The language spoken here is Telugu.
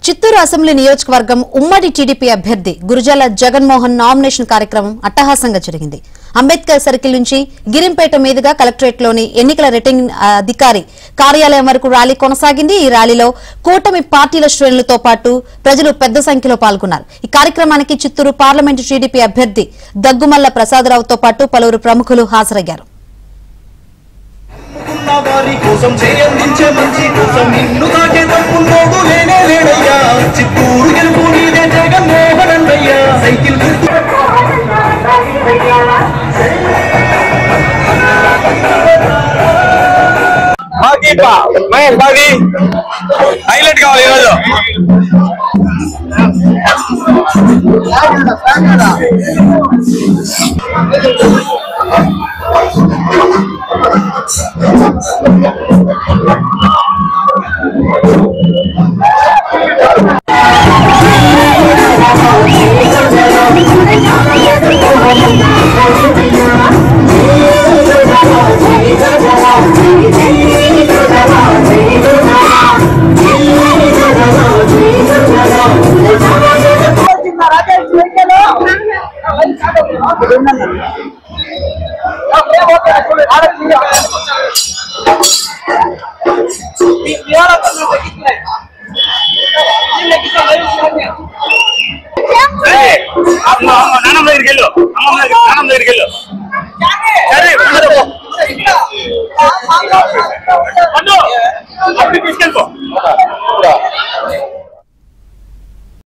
చిత్తూరు అసెంబ్లీ నియోజకవర్గం ఉమ్మడి టీడీపీ అభ్యర్థి గురుజాల జగన్మోహన్ నామినేషన్ కార్యక్రమం అట్టహాసంగా జరిగింది. అంబేద్కర్ సర్కిల్ నుంచి గిరింపేట మీదుగా కలెక్టరేట్లోని ఎన్నికల రిటర్నింగ్ అధికారి కార్యాలయం వరకు ర్యాలీ కొనసాగింది. ఈ ర్యాలీలో కూటమి పార్టీల శ్రేణులతో పాటు ప్రజలు పెద్ద సంఖ్యలో పాల్గొన్నారు. ఈ కార్యక్రమానికి చిత్తూరు పార్లమెంటు టీడీపీ అభ్యర్థి దగ్గుమల్ల ప్రసాదరావుతో పాటు పలువురు ప్రముఖులు హాజరయ్యారు. హైలైట్ కావాలి ఈరోజు. తీసుకెళ్ళిపో.